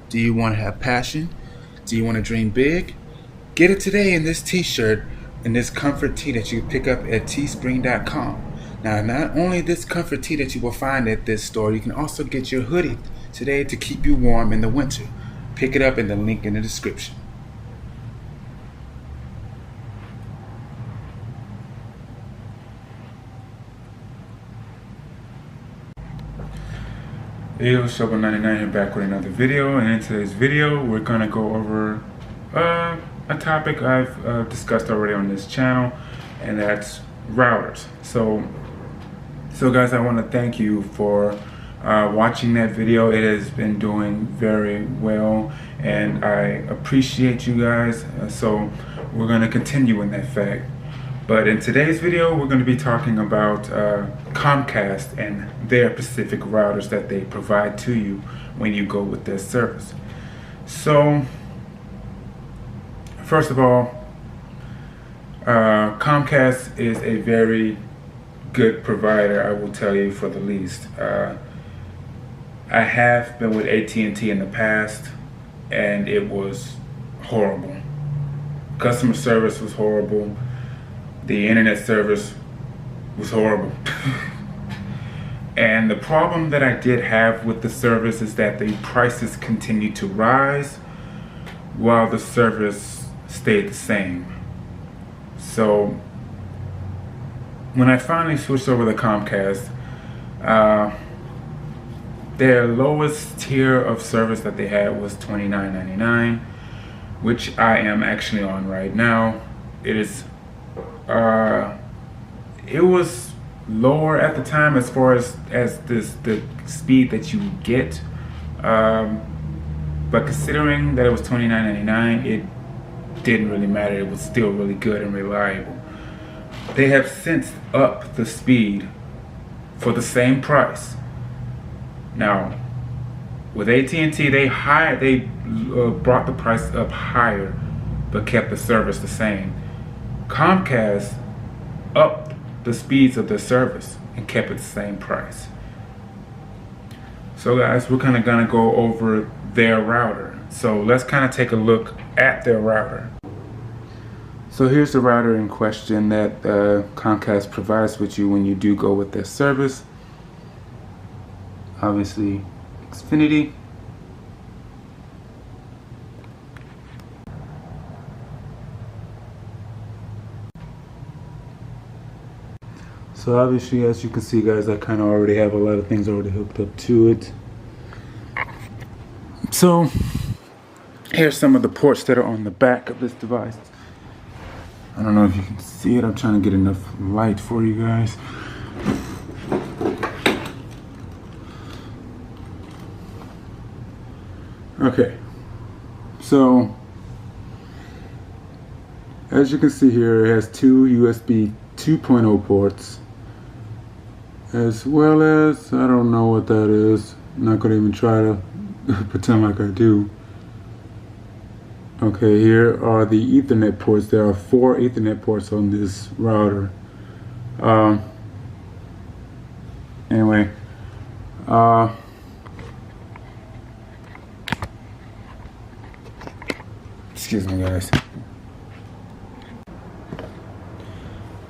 Do you want to have passion? Do you want to dream big? Get it today in this t-shirt and this comfort tee that you pick up at teespring.com. Now, not only this comfort tee that you will find at this store, you can also get your hoodie today to keep you warm in the winter. Pick it up in the link in the description. Hey, Shelbo 99 here, back with another video, and in today's video we're going to go over a topic I've discussed already on this channel, and that's routers. So guys, I want to thank you for watching that video. It has been doing very well and I appreciate you guys, so we're going to continue in that fact. But in today's video, we're going to be talking about Comcast and their specific routers that they provide to you when you go with their service. So, first of all, Comcast is a very good provider, I will tell you, for the least. I have been with AT&T in the past, and it was horrible. Customer service was horrible. The internet service was horrible. And the problem that I did have with the service is that the prices continued to rise while the service stayed the same. So when I finally switched over to Comcast, their lowest tier of service that they had was $29.99, which I am actually on right now. It was lower at the time as far as the speed that you get, but considering that it was $29.99, it didn't really matter. It was still really good and reliable. They have since upped the speed for the same price. Now, with AT&T, they brought the price up higher, but kept the service the same. Comcast upped the speeds of their service and kept it the same price. So guys, we're kind of gonna go over their router. So let's kind of take a look at their router. So here's the router in question that Comcast provides with you when you do go with their service. Obviously, Xfinity. So obviously, as you can see, guys, I kind of already have a lot of things already hooked up to it. So here's some of the ports that are on the back of this device. I don't know if you can see it. I'm trying to get enough light for you guys. Okay, so as you can see here, it has two USB 2.0 ports, as well as, I don't know what that is. I'm not going to even try to pretend like I do. Okay, here are the Ethernet ports. There are 4 Ethernet ports on this router. Anyway, excuse me, guys.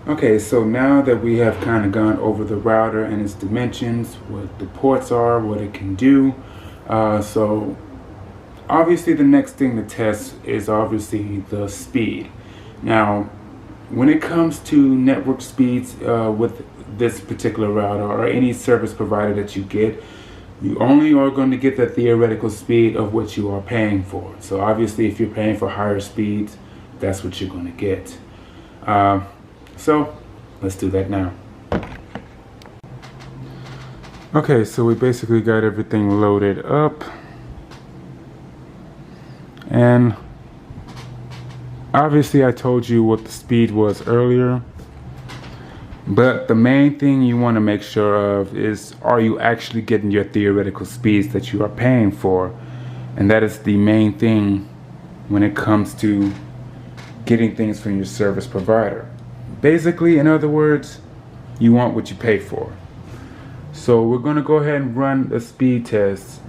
Okay, so now that we have kind of gone over the router and its dimensions, what the ports are, what it can do, so obviously the next thing to test is obviously the speed. Now, when it comes to network speeds with this particular router or any service provider that you get, you only are going to get the theoretical speed of what you are paying for. So obviously if you're paying for higher speeds, that's what you're going to get. So let's do that now. Okay, so we basically got everything loaded up, and obviously I told you what the speed was earlier, but the main thing you want to make sure of is, are you actually getting your theoretical speeds that you are paying for? And that is the main thing when it comes to getting things from your service provider. Basically, in other words, you want what you pay for. So we're going to go ahead and run a speed test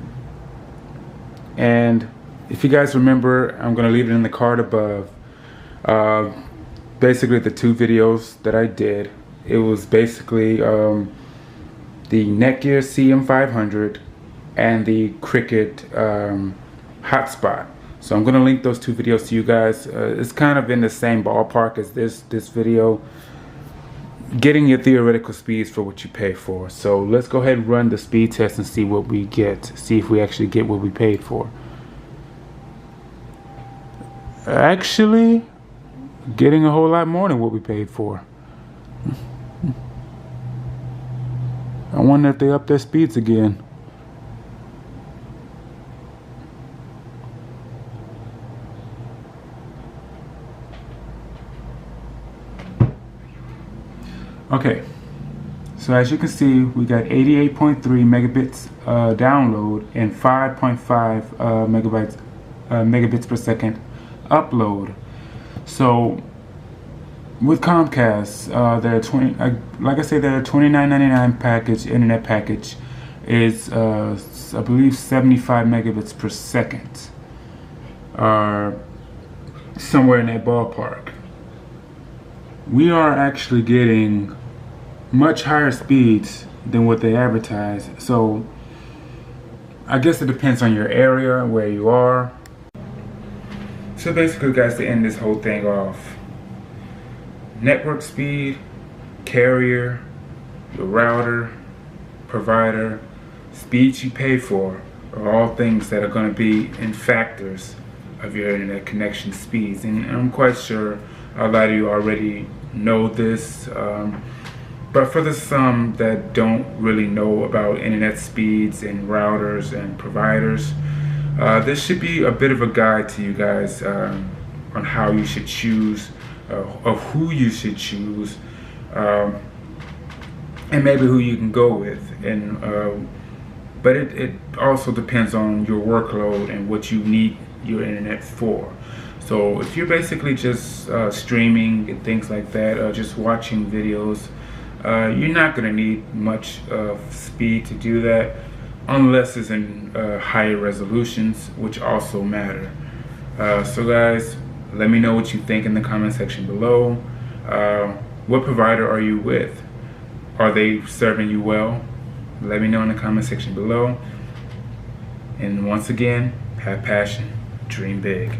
And if you guys remember, I'm going to leave it in the card above. Basically the 2 videos that I did, it was basically the Netgear CM500 and the Cricket hotspot. So I'm going to link those 2 videos to you guys. It's kind of in the same ballpark as this video, getting your theoretical speeds for what you pay for. So let's go ahead and run the speed test and see what we get, see if we actually get what we paid for. Actually getting a whole lot more than what we paid for. I wonder if they up their speeds again. Okay, so as you can see, we got 88.3 megabits download and 5.5 megabits per second upload. So with Comcast, their like I said, their $29.99 package, internet package, is I believe 75 megabits per second, somewhere in that ballpark. We are actually getting much higher speeds than what they advertise. So I guess it depends on your area, where you are. So basically, guys, to end this whole thing off, network speed, carrier, your router, provider, speeds you pay for are all things that are going to be in factors of your internet connection speeds. And I'm quite sure a lot of you already know this, but for the some that don't really know about internet speeds and routers and providers, this should be a bit of a guide to you guys on how you should choose, of who you should choose, and maybe who you can go with. And but it also depends on your workload and what you need your internet for. So if you're basically just streaming and things like that, just watching videos, you're not going to need much speed to do that, unless it's in higher resolutions, which also matter. So guys, let me know what you think in the comment section below. What provider are you with? Are they serving you well? Let me know in the comment section below. And once again, have passion, dream big.